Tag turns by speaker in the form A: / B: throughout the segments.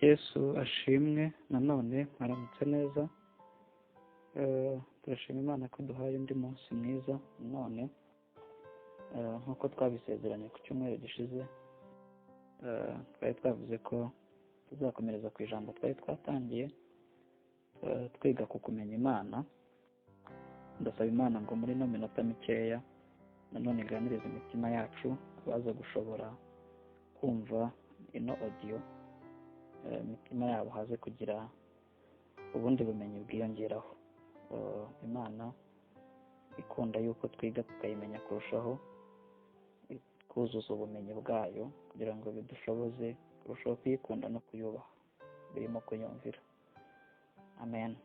A: Yesu ashimwe. Nanone mwaramutse neza. Turashima Imana ko duhaye undi munsi mwiza none, nk'uko twabisezeranye ku cyumweru gishize. Twari twavuze ko tuzakomereza ku ijambo twari twatangiye, twiga ku kumenya Imana. Ndasaba Imana ngo muri ino minota mikeya nanone iganirize imitima yacu, abaza gushobora kumva ino audio, imitima yabo haze kugira ubundi bumenyi bwiyongeraho. Imana ikunda yuko twiga tukayimenya kurushaho, kuzuza ubumenyi bwayo kugira ngo bidushoboze kurushaho kuyikunda no kuyubaha birimo kuyumvira. Amen.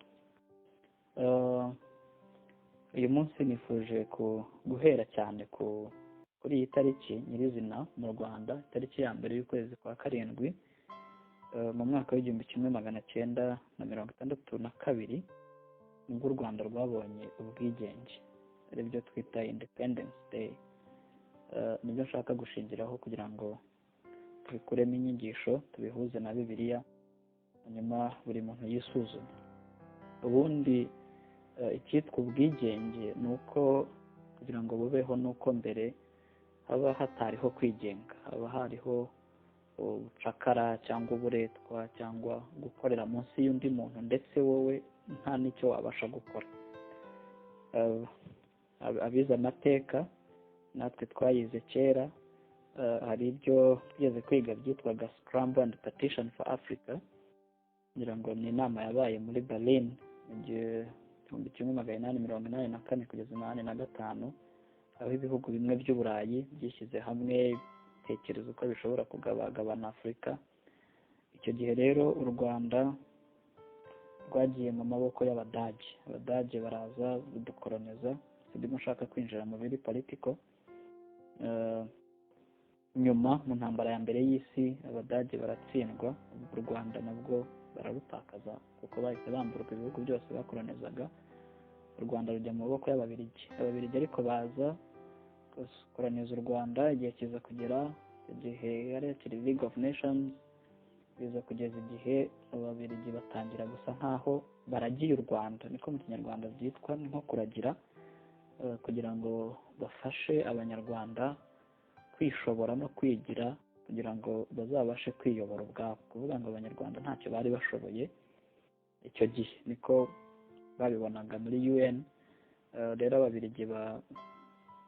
A: Uyu munsi nifuje guhera cyane kuri iyi tariki nyirizina mu Rwanda, itariki ya mbere y'ukwezi kwa karindwi mu mwaka w'1962 nibwo u Rwanda rwabonye ubwigenge, aribyo twita Independence Day. Nibyo nshaka gushingiraho kugira ngo tubikuremo inyigisho, tubihuze na Bibiliya, hanyuma buri muntu yisuzume. Ubundi icyitwa ubwigenge ni uko kugira ngo bubeho nuko mbere haba hatariho kwigenga, haba hariho ubucakara cyangwa uburetwa cyangwa gukorera munsi y'undi muntu, ndetse wowe nta n'icyo wabasha gukora. Abize amateka natwe twayize kera, hari ibyo twigeze kwiga byitwaga Scramble and Petition for Africa, ngira ngo ni inama yabaye muri Berlin mu gihe 1884 kugeza 1885, aho ibihugu bimwe by'Uburayi byishyize hamwe bitekereza uko bishobora kugabagabana Afurika. Icyo gihe rero u Rwanda rwagiye mu maboko y'Abadage. Abadage baraza badukoloniza, ndimo nshaka kwinjira mu biri politiko. Nyuma mu ntambara ya mbere y'isi Abadage baratsindwa, u Rwanda nabwo bararutakaza kuko bahise bamburwa ibihugu byose bakolonizaga. U Rwanda rujya mu maboko y'Ababiligi. Ababiligi ariko baza gukoloniza u Rwanda, igihe kiza kugera, igihe yari akiri League of Nations, biza kugeza igihe Ababiligi batangira gusa nkaho baragiye u Rwanda, niko mu Kinyarwanda byitwa, nko kuragira, kugira ngo bafashe Abanyarwanda kwishobora no kwigira, kugira ngo bazabashe kwiyobora ubwabo. Kuvuga ngo Abanyarwanda ntacyo bari bashoboye icyo gihe, niko babibonaga muri UN. Rero Ababiligi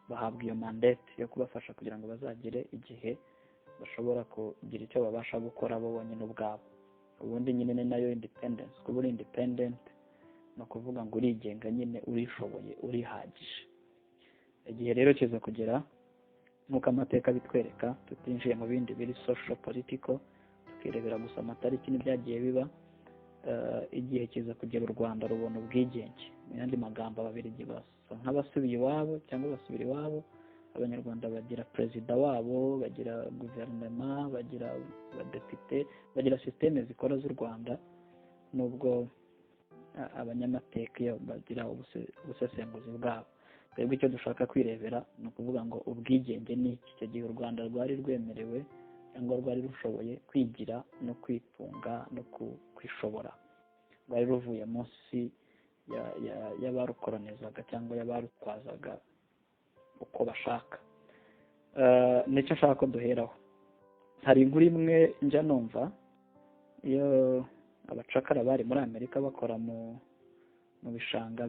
A: bahabwa iyo mandate yo kubafasha kugira ngo bazagire igihe bashobora kugira icyo babasha gukora bo bonyine ubwabo. Ubundi nyine ni nayo independence. Kuba uri independent ni ukuvuga ngo urigenga nyine, urishoboye, urihagije. Igihe rero kiza kugera, nk'uko amateka bitwereka, tutinjiye mu bindi biri social political, tukirebera gusa amatariki n'ibyagiye biba. Igihe kiza kugera u Rwanda rubona ubwigenge. Mu yandi magambo, Ababiligi basa nk'abasubiye iwabo cyangwa basubira iwabo. Abanyarwanda bagira perezida wabo, bagira guverinoma, bagira abadepite, bagira systeme zikora z'u Rwanda, nubwo abanyamateka iyo bagira ubusesenguzi bwabo. Twebwe icyo dushaka kwirebera ni ukuvuga ngo ubwigenge ni iki. Icyo gihe u Rwanda rwari rwemerewe cyangwa rwari rushoboye kwigira no kwitunga no kwishobora. Rwari ruvuye munsi y'abarukolonizaga cyangwa y'abarutwazaga uko bashaka. Nicyo nshaka ko duheraho. Hari inkuru imwe njya numva, iyo abacakara bari muri Amerika bakora mu bishanga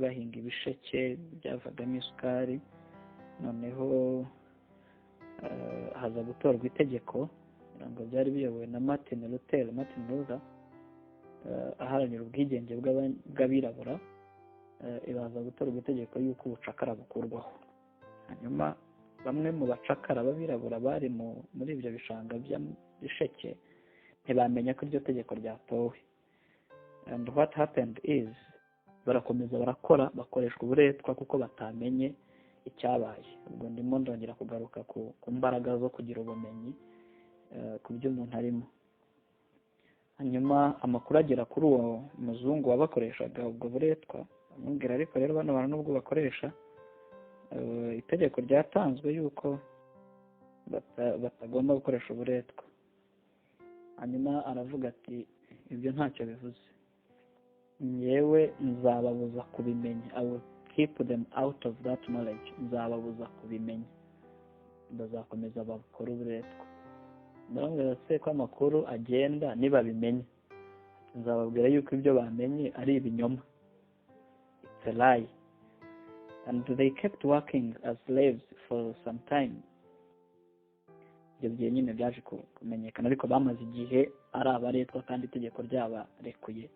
A: bahinga ibisheke byavagamo isukari. Noneho haza gutorwa itegeko, kugira ngo byari biyobowe na Martin Luther aharanira ubwigenge bw'abirabura. Baza gutorwa itegeko y'uko ubucakara bukurwaho. Hanyuma bamwe mu bacakara b'abirabura bari muri ibyo bishanga by'ibisheke ntibamenya ko iryo tegeko ryatowe. And what happened is, barakomeza barakora, bakoreshwa uburetwa kuko batamenye icyabaye. Ubwo ndimo ndongera kugaruka ku mbaraga zo kugira ubumenyi ku byo umuntu arimo. Hanyuma amakuru agera kuri uwo muzungu wabakoreshaga ubwo buretwa, amubwira ariko rero bano bantu nubwo bakoresha itegeko ryatanzwe yuko batagomba gukoresha uburetwa. hanyuma aravuga ati ibyo ntacyo bivuze, yewe nzababuza kubimenya, I will keep them out of that knowledge, nzababuza kubimenya, bazakomeza bakora uburetwa. Ndababwira se ko amakuru agenda nibabimenya, nzababwira yuko ibyo bamenye ari ibinyoma, it's a lie. And they kept working as slaves for some time. Ibyo gihe nyine byaje kumenyekana, ariko bamaze igihe ari abaretwa kandi itegeko ryabarekuye,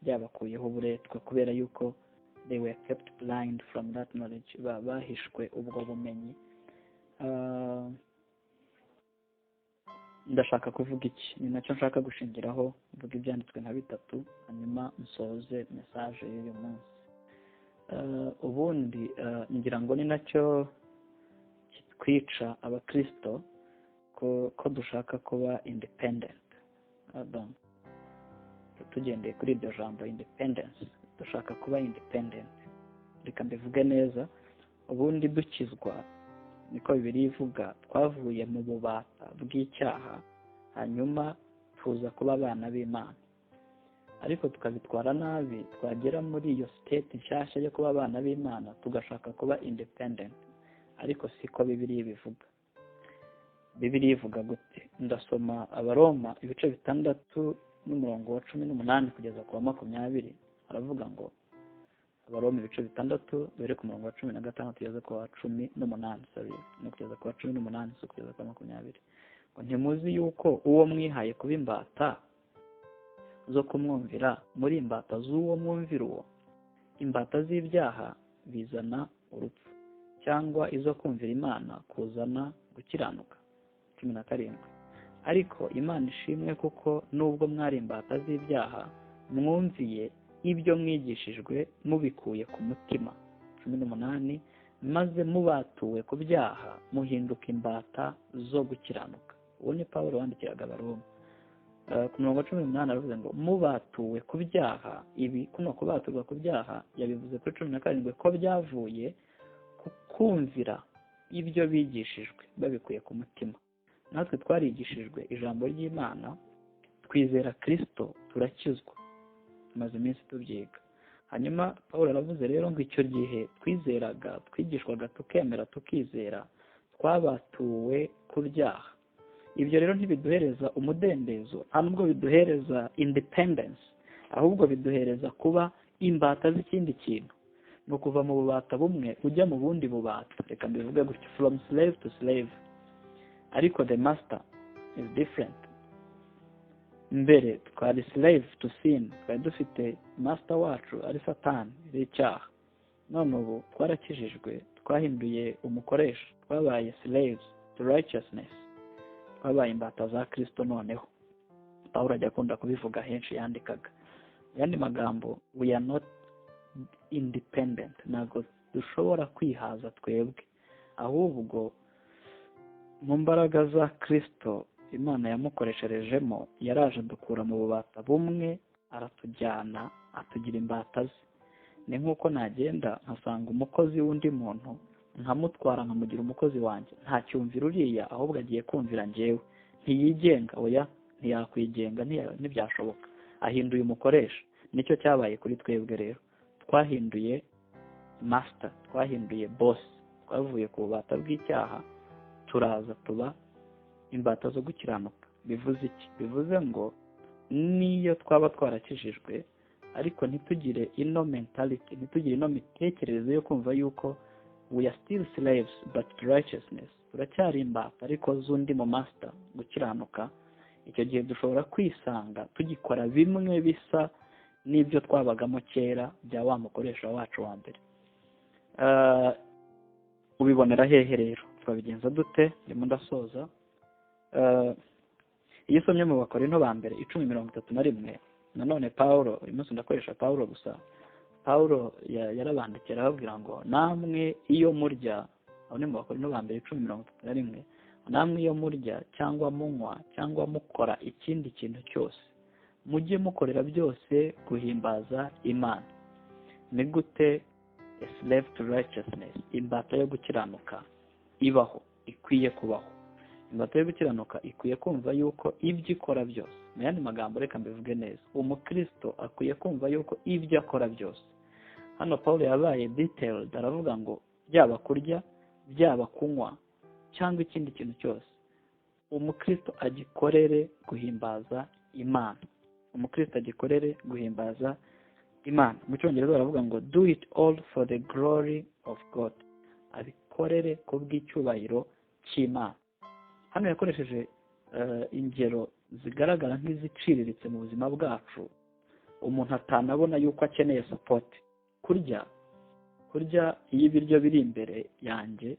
A: ryabakuyeho uburetwa kubera yuko they were kept blind from that knowledge, bahishwe ubwo bumenyi. Ndashaka kuvuga iki, ni nacyo nshaka gushingiraho, mvuga ibyanditswe nka bitatu hanyuma nsoze message y'uyu munsi. Ubundi ngira ngo ni nacyo kitwica abakristo, ko dushaka kuba independent. Tugendeye kuri iryo jambo independence, dushaka kuba independent. Reka mbivuge neza, ubundi dukizwa niko Bibiliya ivuga, twavuye mu bubata bw'icyaha hanyuma tuza kuba abana b'Imana, ariko tukabitwara nabi, twagera muri iyo state nshyashya yo kuba abana b'Imana tugashaka kuba independent, ariko siko Bibiliya bivuga. Bibiliya ivuga gute? Ndasoma Abaroma ibice 6 n'umurongo wa 18 kugeza ku wa 20. Aravuga ngo, Abaroma ibice 6 bere ku murongo wa 15 kugeza ku wa 18, no kugeza ku wa 18 so kugeza ku wa 20. Ngo ntimuzi yuko uwo mwihaye kuba imbata zo kumwumvira muri imbata z'uwo mwumvira uwo? Imbata z'ibyaha bizana urupfu, cyangwa izo kumvira Imana kuzana gukiranuka. 17. Ariko Imana ishimwe kuko nubwo mwari imbata z'ibyaha mwumviye ibyo mwigishijwe mubikuye ku mutima. 18. Maze mubatuwe ku byaha muhinduka imbata zo gukiranuka. Uwo ni Pawulo wandikiraga Abaroma. Ku murongo wa 18 aravuze ngo mubatuwe ku byaha. Ibi kuno kubaturwa ku byaha yabivuze kuri 17 ko byavuye ku kumvira ibyo bigishijwe babikuye ku mutima. Natwe twarigishijwe ijambo ry'Imana, twizera Kristo, turakizwa, tumaze iminsi tubyiga. Hanyuma Pawulo aravuze rero ngo icyo gihe twizeraga, twigishwaga, tukemera, tukizera, twabatuwe ku byaha. Ibyo rero ntibiduhereza umudendezo, ntabwo biduhereza independence, ahubwo biduhereza kuba imbata z'ikindi kintu. No kuva mu bubata bumwe ujya mu bundi bubata. Reka mbivuge gutyo, from slave to slave. Ariko the master is different. Mbere twari slave to sin, twari dufite master wacu ari Satani, ari icyaha. None ubu twarakijijwe, twahinduye umukoresha, twabaye slaves to righteousness, twabaye imbata za Kristo. Noneho Pawulo ajya akunda kubivuga henshi yandikaga. Yandi magambo, we are not independent, ntabwo dushobora kwihaza twebwe, ahubwo mu mbaraga za Kristo Imana yamukoresherejemo yaraje dukura mu bubata bumwe, aratujyana atugira imbata ze. Ni nk'uko nagenda nkasanga umukozi w'undi muntu nkamutwara nkamugira umukozi wanjye, nta cyumvira uriya, ahubwo agiye kumvira njyewe. Ntiyigenga, oya, ntiyakwigenga, ntibyashoboka, ahinduye umukoresha. Nicyo cyabaye kuri twebwe rero, twahinduye master, twahinduye boss, twavuye ku bubata bw'icyaha turaza tuba imbata zo gukiranuka. Bivuze iki? Bivuze ngo niyo twaba twarakijijwe ariko ntitugire ino mentality, ntitugire ino mitekerereze yo kumva yuko we are still slaves but to righteousness, turacyari imbata ariko z'undi mu master, gukiranuka. Icyo gihe dushobora kwisanga tugikora bimwe bisa n'ibyo twabagamo kera bya wa mukoresha wacu wa mbere. Ubibonera hehe rero? Twabigenza dute? Ndimo ndasoza. Iyo usomye mu Bakorinto ba mbere 10:31, nanone Pawulo, uyu munsi ndakoresha Pawulo gusa, Pawulo yarabandikira ababwira ngo namwe iyo murya, aho ni mu Bakorinto ba mbere 10:31, namwe iyo murya cyangwa munywa cyangwa mukora ikindi kintu cyose, mujye mukorera byose guhimbaza Imana. Ni gute a slave to righteousness, imbata yo gukiranuka, ibaho, ikwiye kubaho? imbata yo gukiranuka ikwiye kumva yuko ibyo ikora byose, mu yandi magambo reka mbivuge neza, umukristo akwiye kumva yuko ibyo akora byose, hano Paul yabaye detailed, aravuga ngo byaba kurya, byaba kunywa cyangwa ikindi kintu cyose, umukristo agikorere guhimbaza Imana. Umukristo agikorere guhimbaza Imana. Mu cyongereza baravuga ngo do it all for the glory of God. Abikorere kubw'icyubahiro cy'Imana. Hano yakoresheje ingero zigaragara nk'iziciriritse mu buzima bwacu, umuntu atanabona yuko akeneye support. Kurya iyo ibiryo biri imbere yanjye,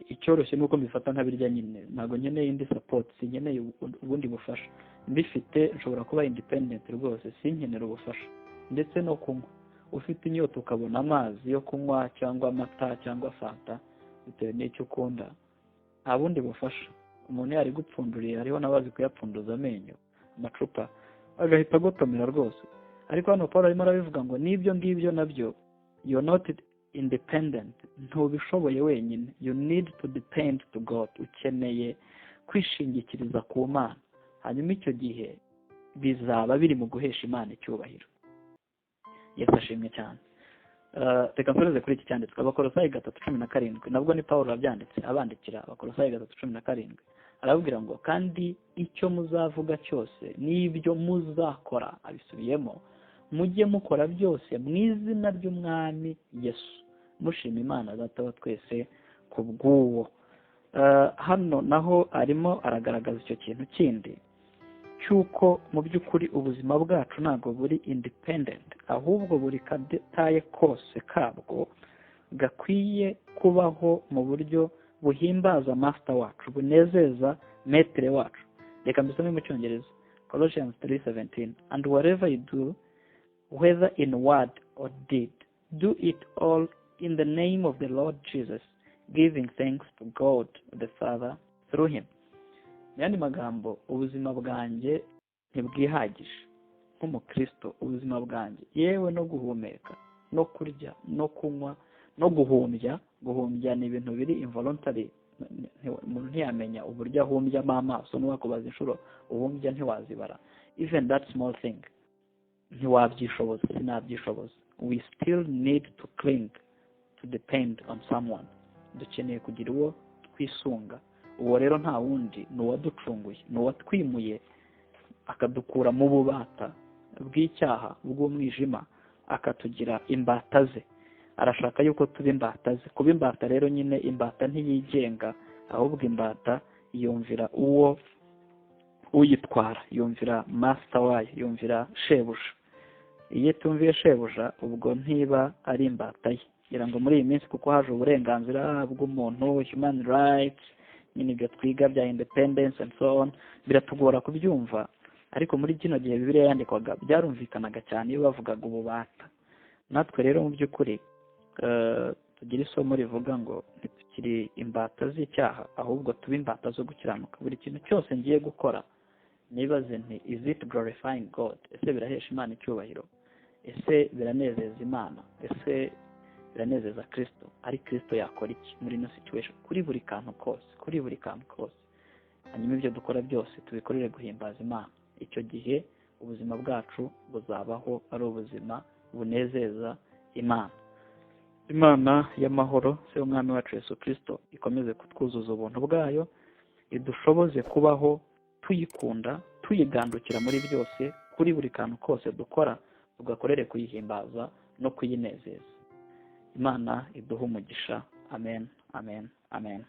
A: icyoroshye nuko mbifata nk'abirya nyine, ntabwo nkeneye indi support, sinkeneye ubundi bufasha. Mbifite nshobora kuba independent rwose, sinkenera ubufasha. Ndetse no kunywa, ufite inyota ukabona amazi yo kunywa cyangwa amata cyangwa fanta bitewe n'icyo ukunda, nta bundi bufasha. Umuntu yari gupfunduriye, hariho n'abazi kuyapfunduza amenyo, amacupa agahita agotomera rwose. Ariko hano Paul arimo arabivuga ngo n'ibyo ngibyo nabyo, you're not independent, ntubishoboye wenyine, you need to depend to God. Ukeneye kwishingikiriza ku Mana, hanyuma icyo gihe bizaba biri mu guhesha Imana icyubahiro. Yesu ashimwe cyane. Reka nsoreze kuri iki cyanditswe, Abakolosayi 3:17, nabwo ni Paul wabyanditse abandikira Abakolosayi 3:17, arababwira ngo kandi icyo muzavuga cyose n'ibyo muzakora, abisubiyemo, mujye mukora byose mu izina ry'Umwami Yesu, mushima Imana Data wa twese ku bw'uwo. Hano naho arimo aragaragaza icyo kintu kindi cyuko mu by'ukuri ubuzima bwacu ntabwo buri independent, ahubwo buri kataye kose kabwo gakwiye kubaho mu buryo buhimbaza master wacu, bunezeza metre wacu. Reka mbisome mu cyongereza, Colossians 3:17, and whatever you do, whether in word or deed, do it all in the name of the Lord Jesus, giving thanks to God the Father through him. Yandi magambo, ubuzima bwanjye ntibwihagije nk'umukristo. Ubuzima bwanjye, yewe no guhumeka, no kurya, no kunywa, no guhumbya ni ibintu biri involuntary. Umuntu ntiyamenya uburyo ahumbyamo amaso, n'uwakubaza inshuro uhumbya ntiwazibara. Even that small thing ntiwabyishoboza, sinabyishoboza. We still need to cling, to depend on someone. Dukeneye kugira uwo twisunga. Uwo rero nta wundi, ni uwaducunguye, ni uwatwimuye akadukura mu bubata bw'icyaha, bw'umwijima, akatugira imbata ze. Arashaka yuko tuba imbata ze. Kuba imbata rero nyine, imbata ntiyigenga, ahubwo imbata yumvira uwo uyitwara, yumvira master wayo, yumvira shebuja. Iyo tumviye shebuja, ubwo ntiba ari imbata ye. Ngira ngo muri iyi minsi kuko haje uburenganzira bw'umuntu, human rights, nyine ibyo twiga bya independence and so on, biratugora kubyumva. Ariko muri kino gihe Bibiliya yandikwaga byarumvikanaga cyane iyo bavugaga ububata. Natwe rero mu by'ukuri tugira isomo rivuga ngo ntitukiri imbata z'icyaha, ahubwo tuba imbata zo gukiranuka. Buri kintu cyose ngiye gukora nibaze nti, is it glorifying God? Ese birahesha Imana icyubahiro? Ese biranezeza Imana? Ese biranezeza Kristo? Ari Kristo yakora iki muri ino situation? Kuri buri kantu kose, hanyuma ibyo dukora byose tubikorere guhimbaza Imana. Icyo gihe ubuzima bwacu buzabaho ari ubuzima bunezeza Imana. Imana y'amahoro, se umwami wacu Yesu Kristo, ikomeze kutwuzuza ubuntu bwayo, idushoboze kubaho tuyikunda, tuyigandukira muri byose, kuri buri kantu kose dukora tugakorere kuyihimbaza no kuyinezeza. Imana iduhe umugisha. Amen, amen, amen.